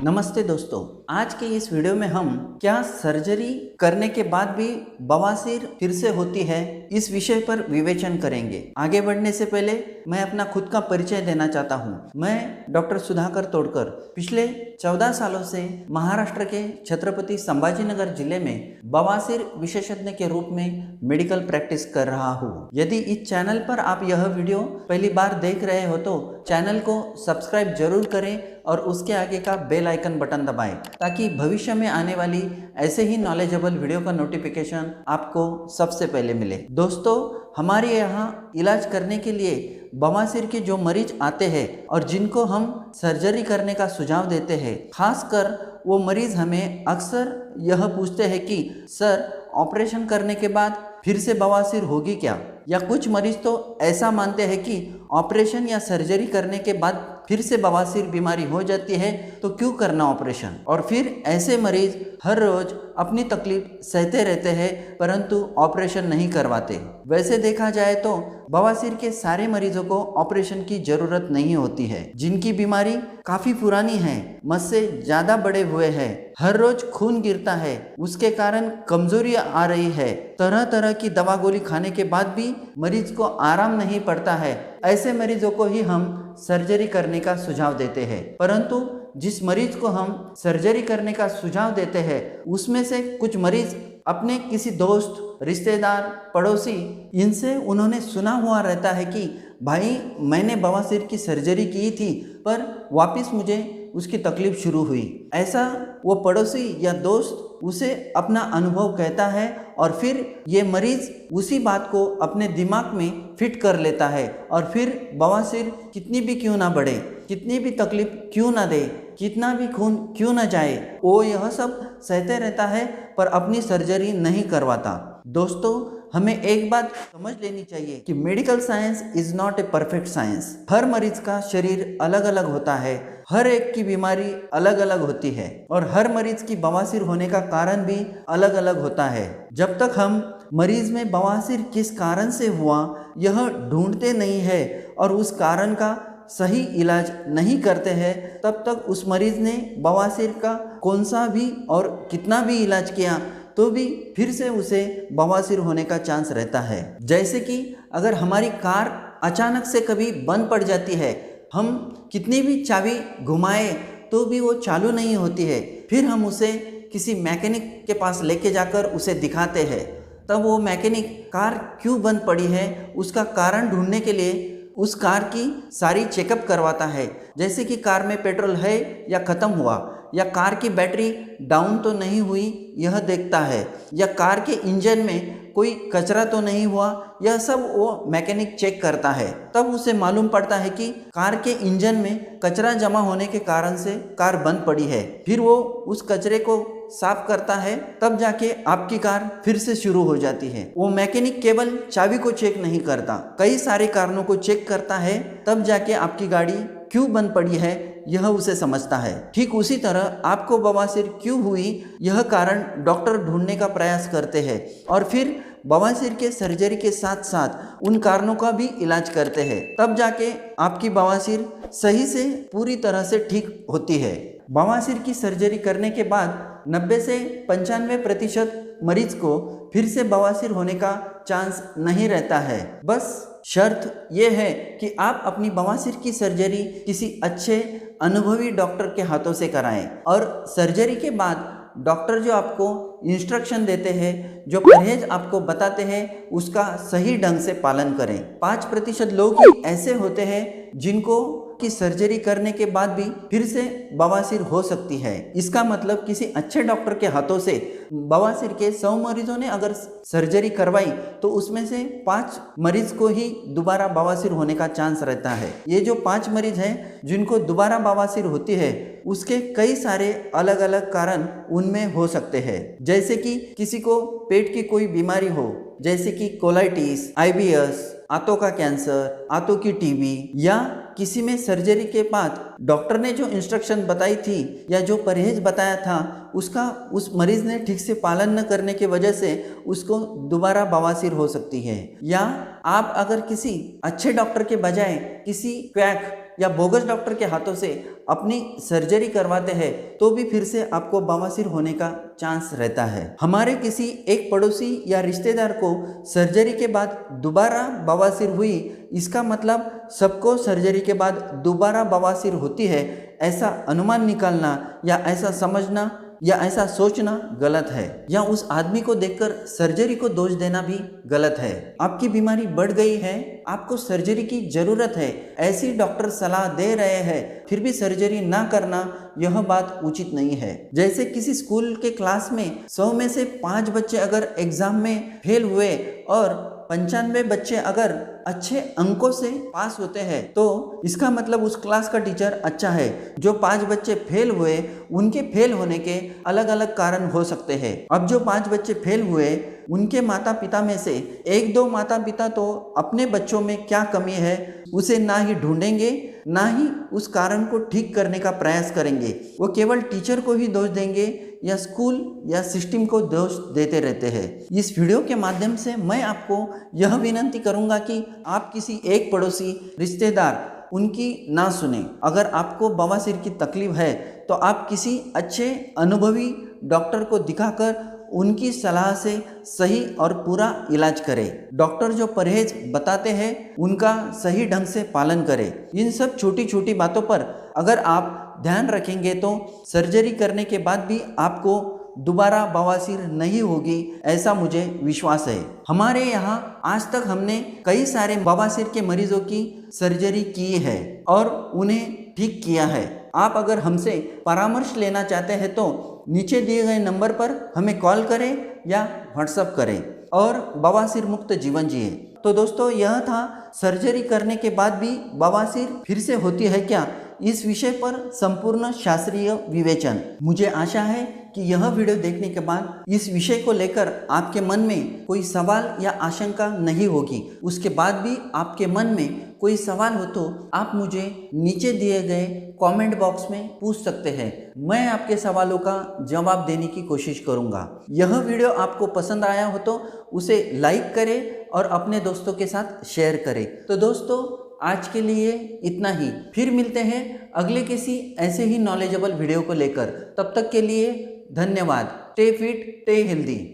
नमस्ते दोस्तों, आज के इस वीडियो में हम क्या सर्जरी करने के बाद भी बवासीर फिर से होती है, इस विषय पर विवेचन करेंगे। आगे बढ़ने से पहले मैं अपना खुद का परिचय देना चाहता हूँ। मैं डॉक्टर सुधाकर तोड़कर पिछले 14 सालों से महाराष्ट्र के छत्रपति संभाजीनगर जिले में बवासीर विशेषज्ञ के रूप में मेडिकल प्रैक्टिस कर रहा हूँ। यदि इस चैनल पर आप यह वीडियो पहली बार देख रहे हो तो चैनल को सब्सक्राइब जरूर करें और उसके आगे का बेल आइकन बटन दबाएं ताकि भविष्य में आने वाली ऐसे ही नॉलेजेबल वीडियो का नोटिफिकेशन आपको सबसे पहले मिले। दोस्तों, हमारे यहाँ इलाज करने के लिए बवासीर के जो मरीज आते हैं और जिनको हम सर्जरी करने का सुझाव देते हैं, खासकर वो मरीज हमें अक्सर यह पूछते हैं कि सर, ऑपरेशन करने के बाद फिर से बवासीर होगी क्या? या कुछ मरीज तो ऐसा मानते हैं कि ऑपरेशन या सर्जरी करने के बाद फिर से बवासीर बीमारी हो जाती है तो क्यों करना ऑपरेशन। और फिर ऐसे मरीज हर रोज अपनी तकलीफ सहते रहते हैं परंतु ऑपरेशन नहीं करवाते। वैसे देखा जाए तो बवासीर के सारे मरीजों को ऑपरेशन की जरूरत नहीं होती है। जिनकी बीमारी काफी पुरानी है, मुझसे ज्यादा बड़े हुए हैं, हर रोज खून गिरता है, उसके कारण कमजोरी आ रही है, तरह तरह की दवा गोली खाने के बाद भी मरीज को आराम नहीं पड़ता है, ऐसे मरीजों को ही हम सर्जरी करने का सुझाव देते हैं। परंतु जिस मरीज को हम सर्जरी करने का सुझाव देते हैं उसमें से कुछ मरीज अपने किसी दोस्त, रिश्तेदार, पड़ोसी, इनसे उन्होंने सुना हुआ रहता है कि भाई, मैंने बवासीर की सर्जरी की थी पर वापस मुझे उसकी तकलीफ शुरू हुई। ऐसा वो पड़ोसी या दोस्त उसे अपना अनुभव कहता है और फिर ये मरीज उसी बात को अपने दिमाग में फिट कर लेता है और फिर बवासीर कितनी भी क्यों ना बढ़े, कितनी भी तकलीफ क्यों ना दे, कितना भी खून क्यों ना जाए, वो यह सब सहते रहता है पर अपनी सर्जरी नहीं करवाता। दोस्तों, हमें एक बात समझ लेनी चाहिए कि medical science is not a perfect science. हर मरीज का शरीर अलग अलग होता है, हर एक की बीमारी अलग अलग होती है और हर मरीज की बवासीर होने का कारण भी अलग अलग होता है। जब तक हम मरीज में बवासीर किस कारण से हुआ यह ढूंढते नहीं है और उस कारण का सही इलाज नहीं करते हैं, तब तक उस मरीज ने बवासीर का कौन सा भी और कितना भी इलाज किया तो भी फिर से उसे बवासीर होने का चांस रहता है। जैसे कि अगर हमारी कार अचानक से कभी बंद पड़ जाती है, हम कितनी भी चाबी घुमाए तो भी वो चालू नहीं होती है, फिर हम उसे किसी मैकेनिक के पास लेके जाकर उसे दिखाते हैं, तब वो मैकेनिक कार क्यों बंद पड़ी है उसका कारण ढूंढने के लिए उस कार की सारी चेकअप करवाता है। जैसे कि कार में पेट्रोल है या ख़त्म हुआ, या कार की बैटरी डाउन तो नहीं हुई यह देखता है, या कार के इंजन में कोई कचरा तो नहीं हुआ, यह सब वो मैकेनिक चेक करता है। तब उसे मालूम पड़ता है कि कार के इंजन में कचरा जमा होने के कारण से कार बंद पड़ी है। फिर वो उस कचरे को साफ करता है, तब जाके आपकी कार फिर से शुरू हो जाती है। वो मैकेनिक केवल चाबी को चेक नहीं करता, कई सारे कारणों को चेक करता है, तब जाके आपकी गाड़ी क्यों बंद पड़ी है यह उसे समझता है। ठीक उसी तरह आपको बवासीर क्यों हुई यह कारण डॉक्टर ढूंढने का प्रयास करते हैं और फिर बवासीर के सर्जरी के साथ साथ उन कारणों का भी इलाज करते हैं, तब जाके आपकी बवासीर सही से पूरी तरह से ठीक होती है। बवासीर की सर्जरी करने के बाद 90 से 95% मरीज को फिर से बवासीर होने का चांस नहीं रहता है। बस शर्त यह है कि आप अपनी बवासीर की सर्जरी किसी अच्छे अनुभवी डॉक्टर के हाथों से कराएं और सर्जरी के बाद डॉक्टर जो आपको इंस्ट्रक्शन देते हैं, जो परहेज आपको बताते हैं, उसका सही ढंग से पालन करें। 5% लोग ही ऐसे होते हैं जिनको की सर्जरी करने के बाद भी फिर से बवासीर हो सकती है। इसका मतलब किसी अच्छे डॉक्टर के हाथों से बवासीर के 100 मरीजों ने अगर सर्जरी करवाई तो उसमें से 5 मरीज को ही दोबारा बवासीर होने का चांस रहता है। ये जो 5 मरीज हैं जिनको दोबारा बवासीर होती है उसके कई सारे अलग अलग कारण उनमें हो सकते हैं। जैसे कि किसी को पेट की कोई बीमारी हो, जैसे कि कोलाइटिस, IBS, आंतों का कैंसर, आंतों की टीबी, या किसी में सर्जरी के बाद डॉक्टर ने जो इंस्ट्रक्शन बताई थी या जो परहेज बताया था उसका उस मरीज ने ठीक से पालन न करने की वजह से उसको दोबारा बवासीर हो सकती है। या आप अगर किसी अच्छे डॉक्टर के बजाय किसी क्वैक या बोगस डॉक्टर के हाथों से अपनी सर्जरी करवाते हैं तो भी फिर से आपको बवासीर होने का चांस रहता है। हमारे किसी एक पड़ोसी या रिश्तेदार को सर्जरी के बाद दोबारा बवासीर हुई, इसका मतलब सबको सर्जरी के बाद दोबारा बवासीर होती है, ऐसा अनुमान निकालना या ऐसा समझना या ऐसा सोचना गलत है, या उस आदमी को देखकर सर्जरी को दोष देना भी गलत है। आपकी बीमारी बढ़ गई है, आपको सर्जरी की जरूरत है, ऐसी डॉक्टर सलाह दे रहे हैं, फिर भी सर्जरी ना करना, यह बात उचित नहीं है। जैसे किसी स्कूल के क्लास में 100 में से 5 बच्चे अगर एग्जाम में फेल हुए और 95 बच्चे अगर अच्छे अंकों से पास होते हैं तो इसका मतलब उस क्लास का टीचर अच्छा है। जो 5 बच्चे फेल हुए उनके फेल होने के अलग अलग कारण हो सकते हैं। अब जो 5 बच्चे फेल हुए उनके माता पिता में से 1-2 माता पिता तो अपने बच्चों में क्या कमी है उसे ना ही ढूंढेंगे ना ही उस कारण को ठीक करने का प्रयास करेंगे। वो केवल टीचर को ही दोष देंगे या स्कूल या सिस्टम को दोष देते रहते हैं। इस वीडियो के माध्यम से मैं आपको यह विनती करूंगा कि आप किसी एक पड़ोसी रिश्तेदार उनकी ना सुने। अगर आपको बवासीर की तकलीफ है तो आप किसी अच्छे अनुभवी डॉक्टर को दिखाकर उनकी सलाह से सही और पूरा इलाज करें। डॉक्टर जो परहेज बताते हैं उनका सही ढंग से पालन करें। इन सब छोटी छोटी बातों पर अगर आप ध्यान रखेंगे तो सर्जरी करने के बाद भी आपको दोबारा बवासीर नहीं होगी, ऐसा मुझे विश्वास है। हमारे यहाँ आज तक हमने कई सारे बवासीर के मरीजों की सर्जरी की है और उन्हें ठीक किया है। आप अगर हमसे परामर्श लेना चाहते हैं तो नीचे दिए गए नंबर पर हमें कॉल करें या व्हाट्सएप करें और बवासीर मुक्त जीवन जिए। तो दोस्तों, यह था सर्जरी करने के बाद भी बवासीर फिर से होती है क्या, इस विषय पर संपूर्ण शास्त्रीय विवेचन। मुझे आशा है कि यह वीडियो देखने के बाद इस विषय को लेकर आपके मन में कोई सवाल या आशंका नहीं होगी। उसके बाद भी आपके मन में कोई सवाल हो तो आप मुझे नीचे दिए गए कमेंट बॉक्स में पूछ सकते हैं। मैं आपके सवालों का जवाब देने की कोशिश करूंगा। यह वीडियो आपको पसंद आया हो तो उसे लाइक करें और अपने दोस्तों के साथ शेयर करें। तो दोस्तों, आज के लिए इतना ही। फिर मिलते हैं अगले किसी ऐसे ही नॉलेजेबल वीडियो को लेकर। तब तक के लिए धन्यवाद। Stay fit, stay healthy.